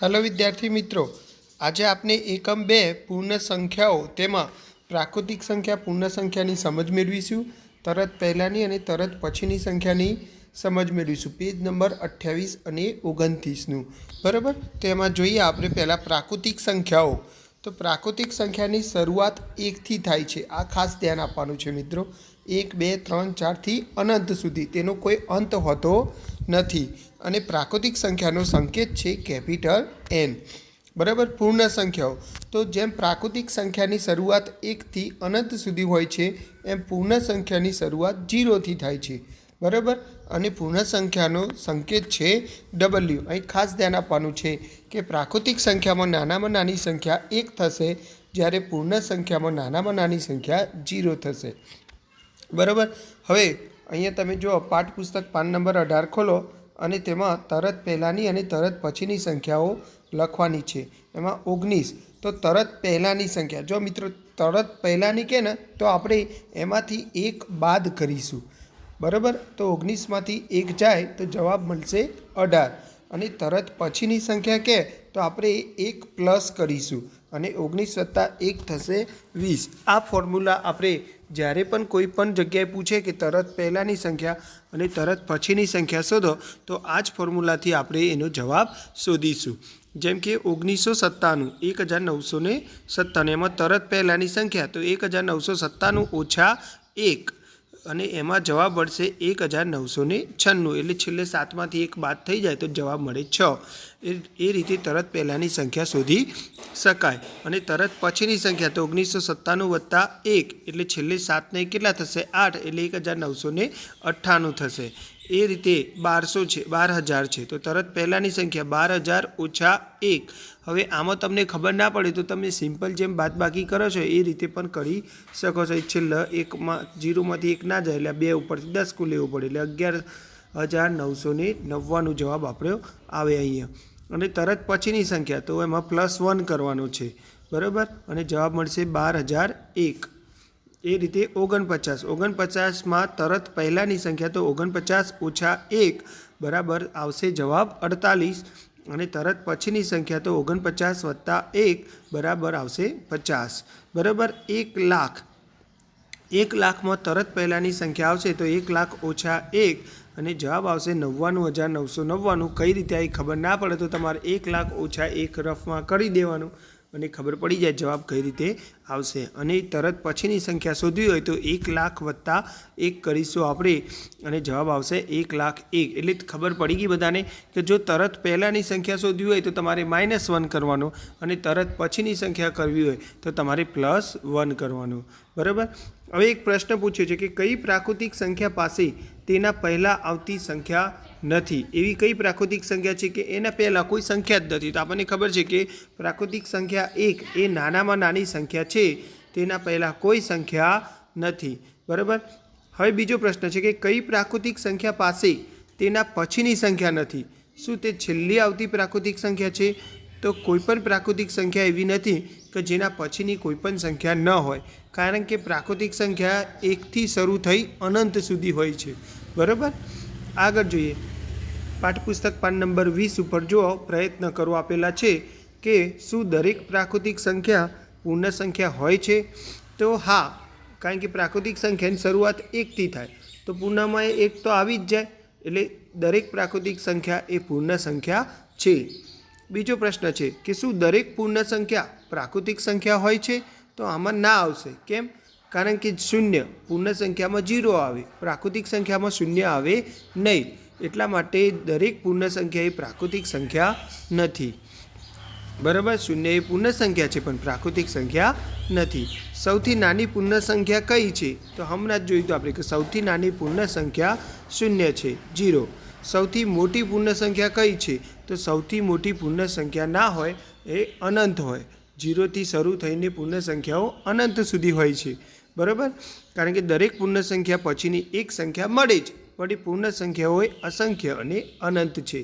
Hello विद्यार्थी मित्रों, आज आपने एकम 2 पूर्ण संख्याओं तेमां प्राकृतिक संख्या पूर्ण संख्यानी समझ मेळवीशुं। तरत पहेलानी अने तरत पछीनी संख्यानी समझ मेळवीशुं। पेज नंबर 28 अने 29 नुं बराबर। तो एमां जोईए आपणे पहेला प्राकृतिक संख्याओं। तो प्राकृतिक संख्यानी शरूआत 1 थी थाय छे। आ खास ध्यान आपवानुं छे मित्रों। 1 2 3 4 थी अनंत सुधी तेनो कोई अंत होतो नथी। अने प्राकृतिक संख्यानो संकेत छे कैपिटल एन बराबर। पूर्ण संख्याओं तो जेम प्राकृतिक संख्यानी शरूआत 1 थी अनंत सुधी होय छे एम पूर्ण संख्यानी शरूआत 0 थी थाय छे बराबर। अने पूर्ण संख्यानो संकेत छे डबल्यू। अहीं खास ध्यान आपवानुं छे कि प्राकृतिक संख्यामां नानामां नानी संख्या 1 थशे ज्यारे पूर्ण संख्यामां नानामां नानी संख्या 0 थशे बराबर। हवे अहींया तमे जो पाठपुस्तक पान नंबर 18 खोलो अने तेमां तरत पहेलानी अने तरत पछीनी संख्याओं लखवानी छे। एमां 19 तो तरत पहेलानी संख्या जो मित्रों तरत पहेलानी के ने तो आपणे एमांथी 1 बाद करीशुं बराबर। तो 19 मांथी 1 जाए तो जवाब मळशे 18 अने तरत पछीनी संख्या के तो आपणे 1 प्लस करीशुं अने 19 + 1 थशे 20। आ फॉर्म्युला आपणे જ્યારે પણ કોઈ પણ જગ્યાએ પૂછે કે તરત પહેલાંની સંખ્યા અને તરત પછીની સંખ્યા શોધો તો આ જ ફોર્મ્યુલાથી આપણે એનો જવાબ શોધીશું। જેમ કે 1997 1997 એમાં તરત પહેલાંની સંખ્યા તો 1997 - 1 અને એમાં જવાબ મળશે 1996 એટલે છેલ્લે 7માંથી 1 બાદ થઈ જાય તો જવાબ મળે 6। એ રીતે તરત પહેલાંની સંખ્યા શોધી શકાય। અને તરત પછીની સંખ્યા તો 1997 + 1 એટલે છેલ્લે 7 ને કેટલા થશે 8 એટલે 1998 થશે। એ રીતે 1200 છે 12000 છે તો તરત પહેલાંની સંખ્યા 12000 - 1। હવે આમાં તમને ખબર ના પડે તો તમે સિમ્પલ જેમ બાદબાકી કરો છો એ રીતે પણ કરી શકો છો। છેલ્લે 0માંથી 1 ના જાય એટલે 2 ઉપરથી 10 કુલ લેવું પડે એટલે 11999 જવાબ આપણો આવે અહીંયા। અને તરત પછીની સંખ્યા તો એમાં +1 કરવાનો છે બરાબર અને જવાબ મળશે 12001। એ રીતે 49 તરત પહેલાંની સંખ્યા તો 49 - 1 બરાબર આવશે જવાબ 48 અને તરત પછીની સંખ્યા તો 49 + 1 બરાબર આવશે 50 બરાબર। 1 લાખમાં તરત પહેલાંની સંખ્યા આવશે તો 1 લાખ - 1 અને જવાબ આવશે 99999। કઈ રીતે આવી ખબર ના પડે તો તમારે 1 લાખ - 1 રફમાં કરી દેવાનું અને ખબર પડી જાય જવાબ કઈ રીતે આવશે। અને તરત પછીની સંખ્યા શોધવી હોય તો 1 લાખ + 1 કરીશું આપણે અને જવાબ આવશે 1,01,000। એટલે ખબર પડી ગઈ બધાને કે જો તરત પહેલાંની સંખ્યા શોધવી હોય તો તમારે -1 કરવાનો અને તરત પછીની સંખ્યા કરવી હોય તો તમારે +1 કરવાનું બરાબર। હવે એક પ્રશ્ન પૂછ્યો છે કે કઈ પ્રાકૃતિક સંખ્યા પાસે તેના પહેલાં આવતી સંખ્યા નથી। એવી કઈ પ્રાકૃતિક સંખ્યા છે કે એના પહેલાં કોઈ સંખ્યા જ નથી। તો આપણને ખબર છે કે પ્રાકૃતિક સંખ્યા 1 એ નાનામાં નાની સંખ્યા છે તેના પહેલાં કોઈ સંખ્યા નથી બરાબર। હવે બીજો પ્રશ્ન છે કે કઈ પ્રાકૃતિક સંખ્યા પાસે તેના પછીની સંખ્યા નથી। શું તે છેલ્લી આવતી પ્રાકૃતિક સંખ્યા છે? તો કોઈપણ પ્રાકૃતિક સંખ્યા એવી નથી કે જેના પછીની કોઈપણ સંખ્યા ન હોય, કારણ કે પ્રાકૃતિક સંખ્યા 1થી શરૂ થઈ અનંત સુધી હોય છે બરાબર। આગળ જોઈએ પાઠ્યપુસ્તક પાન નંબર 20 ઉપર જુઓ પ્રયત્ન કરો આપેલા છે કે શું દરેક પ્રાકૃતિક સંખ્યા પૂર્ણ સંખ્યા હોય છે? તો હા, કારણ કે પ્રાકૃતિક સંખ્યાની શરૂઆત 1થી થાય તો પૂર્ણમાં 1 તો આવી જ જાય એટલે દરેક પ્રાકૃતિક સંખ્યા એ પૂર્ણ સંખ્યા છે। બીજો પ્રશ્ન છે કે શું દરેક પૂર્ણ સંખ્યા પ્રાકૃતિક સંખ્યા હોય છે? તો આમાં ના આવશે। કેમ? કારણ કે 0 પૂર્ણ સંખ્યામાં 0 આવે, પ્રાકૃતિક સંખ્યામાં 0 આવે નહીં, એટલા માટે દરેક પૂર્ણ સંખ્યા એ પ્રાકૃતિક સંખ્યા નથી બરાબર। 0 એ પૂર્ણ સંખ્યા છે પણ પ્રાકૃતિક સંખ્યા નથી। સૌથી નાની પૂર્ણ સંખ્યા કઈ છે? તો હમણાં જ જોયું તો આપણે કે સૌથી નાની પૂર્ણ સંખ્યા 0 છે 0। સૌથી મોટી પૂર્ણ સંખ્યા કઈ છે? તો સૌથી મોટી પૂર્ણ સંખ્યા ના હોય એ અનંત હોય। 0થી શરૂ થઈને પૂર્ણ સંખ્યાઓ અનંત સુધી હોય છે બરાબર। કારણ કે દરેક પૂર્ણ સંખ્યા પછીની એક સંખ્યા મળે જ, પણ એ પૂર્ણ સંખ્યાઓ એ અસંખ્ય અને અનંત છે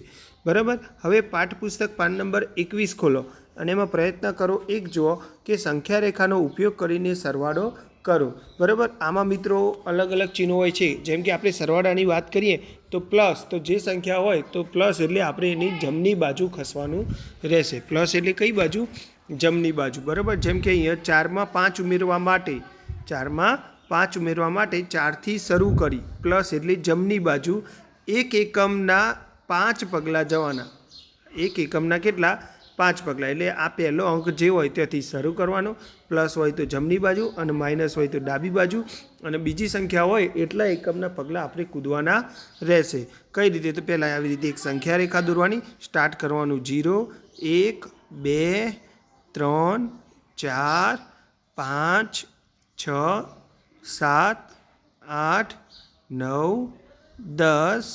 બરાબર। હવે પાઠ્યપુસ્તક પાન નંબર 21 ખોલો અને એમાં પ્રયત્ન કરો 1 જુઓ કે સંખ્યા રેખાનો ઉપયોગ કરીને સરવાળો કરો બરાબર। આમાં મિત્રો અલગ અલગ ચિહ્નો હોય છે, જેમ કે આપણે સરવાળાની વાત કરીએ તો પ્લસ, તો જે સંખ્યા હોય તો પ્લસ એટલે આપણે એની જમણી બાજુ ખસવાનું રહેશે। પ્લસ એટલે કઈ બાજુ? જમણી બાજુ બરાબર। જેમ કે અહીંયા 4માં 5 ઉમેરવા માટે 4થી શરૂ કરી, પ્લસ એટલે જમણી બાજુ એક એકમના 5 પગલાં જવાના। એક એકમના કેટલા? 5 પગલાં। એટલે આ પહેલો અંક જે હોય ત્યાંથી શરૂ કરવાનો, પ્લસ હોય તો જમણી બાજુ અને માઇનસ હોય તો ડાબી બાજુ, અને બીજી સંખ્યા હોય એટલા એકમના પગલાં આપણે કૂદવાના રહેશે। કઈ રીતે? તો પહેલાં આવી રીતે એક સંખ્યા રેખા દોરવાની, સ્ટાર્ટ કરવાનું 0 1 2 3 4 5 6 7 8 9 10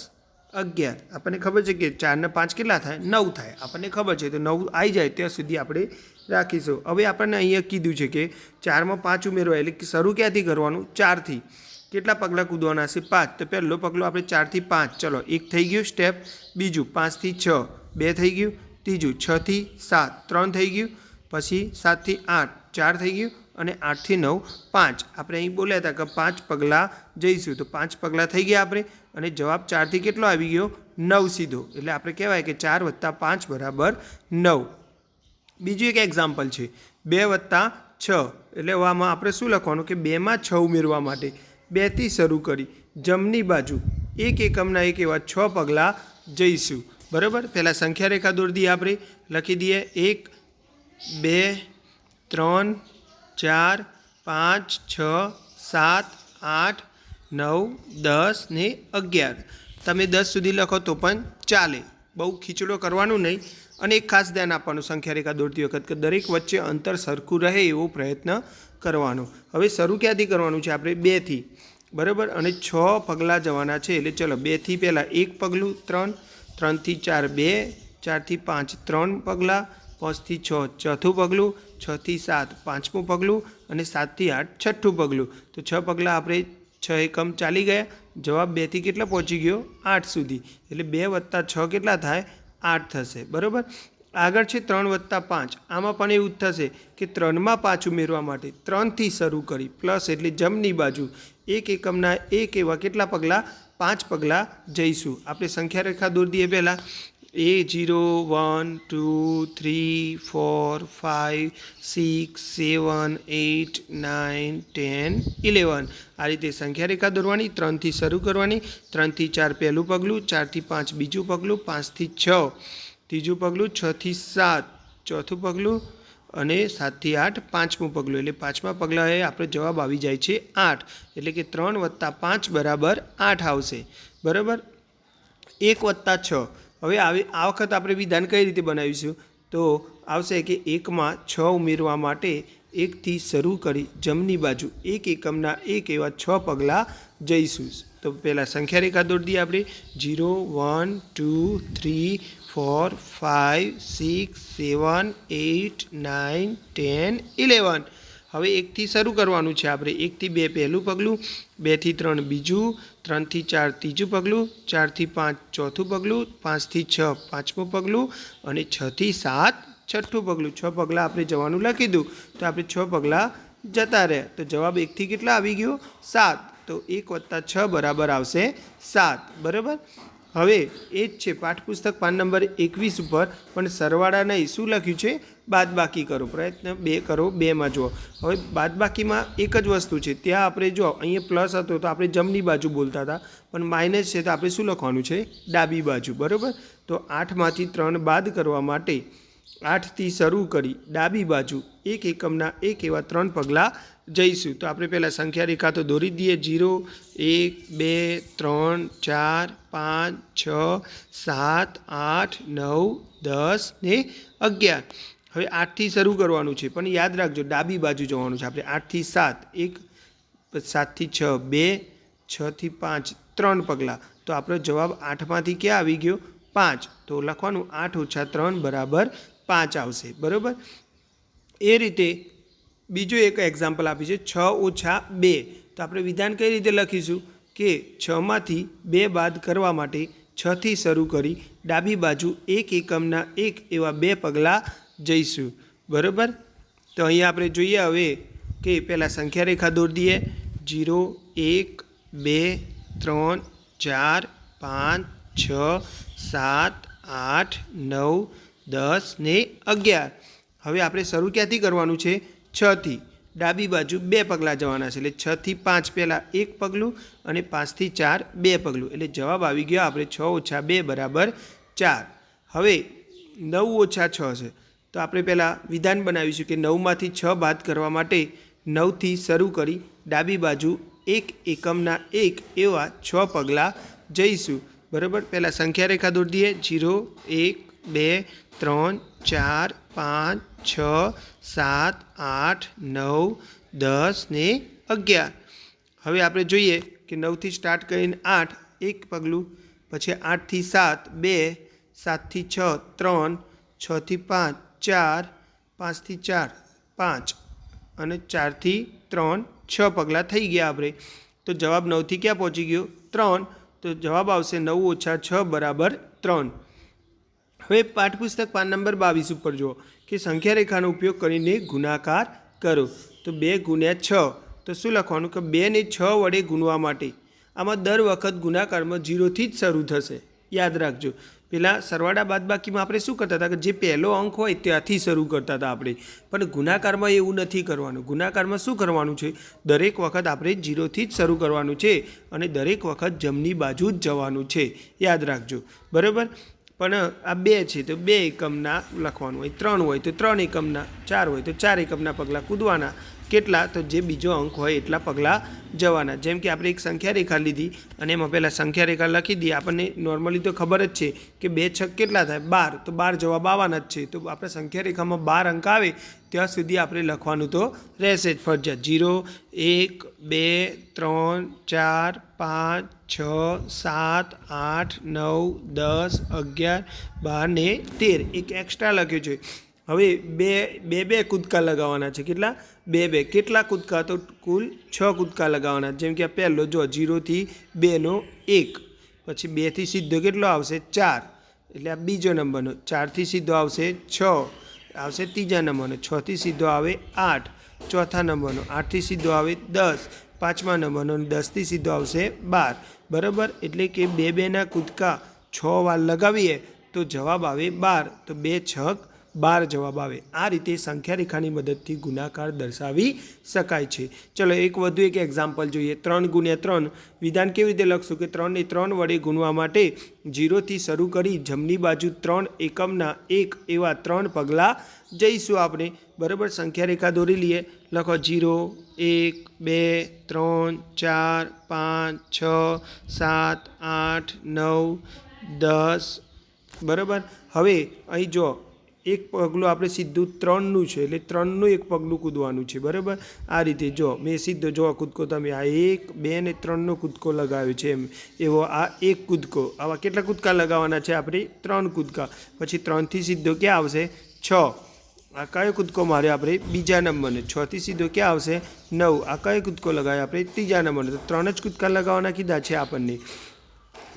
11। આપણને ખબર છે કે 4 ને 5 કેટલા થાય? 9 થાય, આપણને ખબર છે, તો 9 આવી જાય ત્યાં સુધી આપણે રાખીશું। હવે આપણને અહીંયા કીધું છે કે 4માં 5 ઉમેરવા, એટલે કે શરૂ ક્યાંથી કરવાનું? 4થી। કેટલા પગલાં કૂદવાના છે? 5। તો પહેલો પગલો આપણે 4થી 5, ચલો 1 થઈ ગયું સ્ટેપ, બીજું 5થી 6 2 થઈ ગયું, ત્રીજું 6થી 7 3 થઈ ગયું, પછી 7થી 8 4 થઈ ગયું, અને 8થી 9 5। આપણે અહીં બોલ્યા હતા કે 5 પગલાં જઈશું, તો 5 પગલાં થઈ ગયા આપણે, અને જવાબ 4થી કેટલો આવી ગયો? 9 સીધો। એટલે આપણે કહેવાય કે 4 + 5 = 9। બીજું એક એક્ઝામ્પલ છે 2 + 6, એટલે આમાં આપણે શું લખવાનું કે 2માં 6 ઉમેરવા માટે 2થી શરૂ કરી જમણી બાજુ એક એકમના એક એવા 6 પગલાં જઈશું બરાબર। પહેલાં સંખ્યા રેખા દોરી દઈએ, આપણે લખી દઈએ 1 2 3 4 5 6 7 8 9 10 ને 11। તમે 10 સુધી લખો તો પણ ચાલે, બહુ ખીચડો કરવાનું નહીં। અને એક ખાસ ધ્યાન આપવાનું સંખ્યા રેખા દોરતી વખત કે દરેક વચ્ચે અંતર સરખું રહે એવો પ્રયત્ન કરવાનો। હવે શરૂ ક્યાંથી કરવાનું છે? આપણે 2થી બરાબર, અને 6 પગલાં જવાના છે, એટલે ચલો 2થી પહેલાં 1 પગલું 3, 3થી 4 2, 4થી 5 3 પગલાં, 5થી 6 ચોથું પગલું, 6થી 7 પાંચમું પગલું, અને 7થી 8 છઠ્ઠું પગલું। તો 6 પગલાં આપણે 6 એકમ ચાલી ગયા, જવાબ 2થી કેટલા પહોંચી ગયો? 8 સુધી। એટલે 2 + 6 કેટલા થાય? 8 થશે બરાબર। આગળ છે 3 + 5, આમાં પણ એવું જ થશે કે 3માં 5 ઉમેરવા માટે 3થી શરૂ કરી, પ્લસ એટલે જમણી બાજુ એક એકમના એક એવા કેટલા પગલાં? 5 પગલાં જઈશું। આપણે સંખ્યા રેખા દોરી દઈએ પહેલાં 0 1 2 3 4 5 6 7 8 9 10 11। આ રીતે સંખ્યા રેખા દોરવાની, 3થી શરૂ કરવાની, 3થી 4 પહેલું પગલું, 4થી 5 બીજું પગલું, 5થી 6 ત્રીજું પગલું, 6થી 7 ચોથું પગલું, અને 7થી 8 પાંચમું પગલું। એટલે પાંચમા પગલાએ આપણે જવાબ આવી જાય છે 8। એટલે કે 3 + 5 = 8 આવશે બરાબર। 1 + 6, હવે આ વખત આપણે વિધાન કઈ રીતે બનાવીશું? તો આવશે કે 1માં 6 ઉમેરવા માટે 1થી શરૂ કરી જમણી બાજુ એક એકમના એક એવા 6 પગલાં જઈશું। તો પહેલાં સંખ્યા રેખા દોરી દઈએ આપણે 0 1 2 3 4 5 6 7 8 9 10 11। હવે 1થી શરૂ કરવાનું છે આપણે, 1થી 2 પહેલું પગલું, 2થી 3 બીજું, 3થી 4 ત્રીજું પગલું, 4થી 5 ચોથું પગલું, 5થી 6 પાંચમું પગલું, અને 6થી 7 છઠ્ઠું પગલું। 6 પગલાં આપણે જવાનું લખી દઉં, તો આપણે 6 પગલાં જતા રહ્યા, તો જવાબ 1થી કેટલા આવી ગયો? 7। તો 1 + 6 બરાબર આવશે 7 બરાબર। હવે એ જ છે પાઠ્યપુસ્તક પાન નંબર 21 ઉપર, પણ સરવાળા નહીં, શું લખ્યું છે? બાદબાકી કરો, પ્રયત્ન 2 કરો, 2માં જુઓ। હવે બાદબાકીમાં એક જ વસ્તુ છે, ત્યાં આપણે જો અહીંયા પ્લસ હતો તો આપણે જમણી બાજુ બોલતા હતા, પણ માઇનસ છે તો આપણે શું લખવાનું છે? ડાબી બાજુ બરાબર। તો 8માંથી 3 બાદ કરવા માટે 8થી શરૂ કરી ડાબી બાજુ એક એકમના એક એવા 3 પગલાં જઈશું। તો આપણે પહેલાં સંખ્યા રેખા તો દોરી દઈએ 0 1 2 3 4 5 6 7 8 9 10 ને 11। હવે 8થી શરૂ કરવાનું છે, પણ યાદ રાખજો ડાબી બાજુ જવાનું છે આપણે। 8થી 7 1, 7થી 6 2, 6થી 5 3 પગલાં। તો આપણો જવાબ 8માંથી ક્યાં આવી ગયો? 5। તો લખવાનું 8 - 3 = 5 આવશે બરાબર। એ રીતે બીજું એક એક્ઝામ્પલ આપી છે 6 - 2। તો આપણે વિધાન કઈ રીતે લખીશું કે 6માંથી 2 બાદ કરવા માટે 6થી શરૂ કરી ડાબી બાજુ એક એકમના એક એવા 2 પગલાં જઈશું બરાબર। તો અહીંયા આપણે જોઈએ હવે કે પહેલાં સંખ્યા રેખા દોરી દઈએ 0 1 2 3 4 5 6 7 8 9 10 ને 11. હવે આપણે શરૂ ક્યાંથી કરવાનું છે? 6 થી. ડાબી બાજુ 2 પગલાં જવાના છે, એટલે 6 થી 5 પહેલાં 1 પગલું અને 5 થી 4 2 પગલું, એટલે જવાબ આવી ગયો આપણે 6 - 2 = 4. હવે 9 - 6 છે, તો આપણે પહેલાં વિધાન બનાવીશું કે 9માંથી 6 બાદ કરવા માટે 9થી શરૂ કરી ડાબી બાજુ 1 એકમના 1 એવા 6 પગલાં જઈશું. બરાબર. પહેલાં સંખ્યા રેખા દોરી દઈએ 0 1 2 3 4 5 6 7 8 9 10 ને 11. હવે આપણે જોઈએ કે 9થી સ્ટાર્ટ કરીને 8 1 પગલું, પછી 8થી 7 2, 7થી 6 3, 6થી 5 4, 5થી 4 5 અને 4થી 3 6 પગલાં થઈ ગયા આપણે. તો જવાબ 9થી ક્યાં પહોંચી ગયો? 3. તો જવાબ આવશે 9 - 6 = 3. હવે પાઠ્યપુસ્તક પાન નંબર 22 ઉપર જુઓ કે સંખ્યા રેખાનો ઉપયોગ કરીને ગુણાકાર કરો. તો 2 × 6, તો શું લખવાનું કે 2 ને 6 વડે ગુણવા માટે આમાં દર વખત ગુણાકારમાં 0થી જ શરૂ થશે. યાદ રાખજો. પેલા સરવાળા બાદબાકીમાં આપણે શું કરતા હતા કે જે પહેલો અંક હોય ત્યાંથી શરૂ કરતા હતા આપણે, પણ ગુણાકારમાં એવું નથી કરવાનું. ગુણાકારમાં શું કરવાનું છે? દરેક વખત આપણે 0થી જ શરૂ કરવાનું છે અને દરેક વખત જમણી બાજુ જ જવાનું છે. યાદ રાખજો. બરાબર. પણ આ 2 છે તો 2 એકમના લખવાનું હોય, 3 હોય તો 3 એકમના, 4 હોય તો 4 એકમના પગલાં કૂદવાના. કેટલા? તો જે બીજો અંક હોય એટલા પગલાં જવાના. જેમ કે આપણે એક સંખ્યા રેખા લીધી અને એમાં પહેલાં સંખ્યા રેખા લખી દઈએ. આપણને નોર્મલી તો ખબર જ છે કે 2 × 6 કેટલા થાય? 12. તો 12 જવાબ આવવાના જ છે. તો આપણે સંખ્યા રેખામાં 12 અંક આવે ત્યાં સુધી આપણે લખવાનું તો રહેશે જ ફરજિયાત. 0 1 2 3 4 5 6 7 8 9 10 11 12 ને 13. એક એક્સ્ટ્રા લખ્યું છે. હવે બે કૂદકા લગાવવાના છે. કેટલા? 2 કેટલા કૂદકા? તો કુલ 6 કૂદકા લગાવવાના. જેમ કે આ પહેલો જો 0 થી 2 નો 1, પછી 2 થી સીધો કેટલો આવશે? 4, એટલે આ બીજો નંબરનો. 4 થી સીધો આવશે 6, આવશે ત્રીજા નંબરનો. 6 થી સીધો આવે 8, ચોથા નંબરનો. 8 થી સીધો આવે 10, પાંચમા નંબરનો. 10 થી સીધો આવશે 12. બરાબર. એટલે કે 2 ના કૂદકા 6 વાર લગાવીએ તો જવાબ આવે 12. તો 2 × 6 12 જવાબ આવે. આ રીતે સંખ્યા રેખાની મદદથી ગુણાકાર દર્શાવી શકાય છે. ચલો વધુ એક એક્ઝામ્પલ જોઈએ. 3 × 3 વિધાન કેવી રીતે લખશું કે 3 ને 3 વડે ગુણવા માટે 0થી શરૂ કરી જમણી બાજુ 3 એકમના 1 એવા 3 પગલાં જઈશું આપણે. બરાબર. સંખ્યા રેખા દોરી લઈએ. લખો 0 1 2 3 4 5 6 7 8 9 10. બરાબર. હવે અહીં જો એક પગલું આપણે સીધું 3નું છે, એટલે 3નું એક પગલું કૂદવાનું છે. બરાબર. આ રીતે જો મેં સીધો જો કૂદકો તમે આ 1 2 ને 3નો કૂદકો લગાવ્યો છે એમ એવો આ એક કૂદકો. આવા કેટલા કૂદકા લગાવવાના છે આપણે? 3 કૂદકા. પછી 3થી સીધો ક્યાં આવશે? 6. આ કયો કૂદકો માર્યો આપણે? બીજા નંબરનો. 6 થી સીધો ક્યાં આવશે? 9. આ કયો કૂદકો લગાવ્યો આપણે? ત્રીજા નંબરનો. તો 3 જ કૂદકા લગાવવાના કીધા છે આપણને.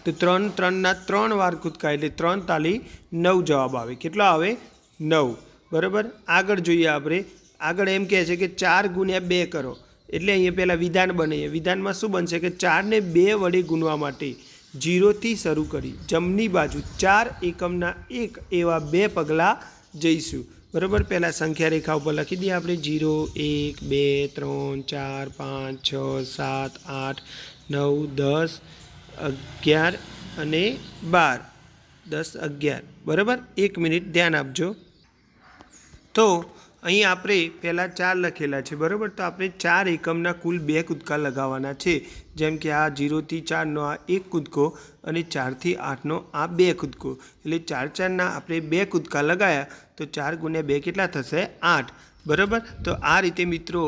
તો 3 ના 3 વાર કૂદકા એટલે 3 તાલી 9 જવાબ આવે. કેટલો આવે? 9. બરાબર. આગળ જોઈએ આપણે. આગળ એમ કહે છે કે 4 × 2 કરો. એટલે અહીંયા પહેલાં વિધાન બનાવીએ. વિધાનમાં શું બનશે કે 4 ને 2 વડે ગુણવા માટે 0થી શરૂ કરી જમણી બાજુ 4 એકમના 1 એવા 2 પગલાં જઈશું. બરાબર. પહેલાં સંખ્યા રેખા ઉપર લખી દઈએ આપણે 0 1 2 3 4 5 6 7 8 9 10 11 અને 12. 10 11. બરાબર. 1 મિનિટ ધ્યાન આપજો. તો અહીં આપણે પહેલાં 4 લખેલા છે. બરાબર. તો આપણે 4 એકમના કુલ 2 કૂદકા લગાવવાના છે. જેમ કે આ 0 થી 4નો આ 1 કૂદકો અને 4 થી 8નો આ 2 કૂદકો. એટલે 4 ના આપણે 2 કૂદકા લગાવ્યા તો 4 × 2 કેટલા થશે? 8. બરાબર. તો આ રીતે મિત્રો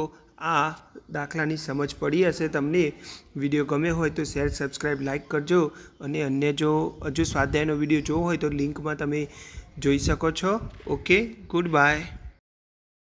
આ દાખલાની સમજ પડી હશે તમને. વિડીયો ગમે હોય તો શેર, સબસ્ક્રાઈબ, લાઇક કરજો. અને અન્ય જો હજુ સ્વાધ્યાયનો વિડીયો જોવો હોય તો લિંકમાં તમે જોઈ શકો છો. ઓકે. Good bye.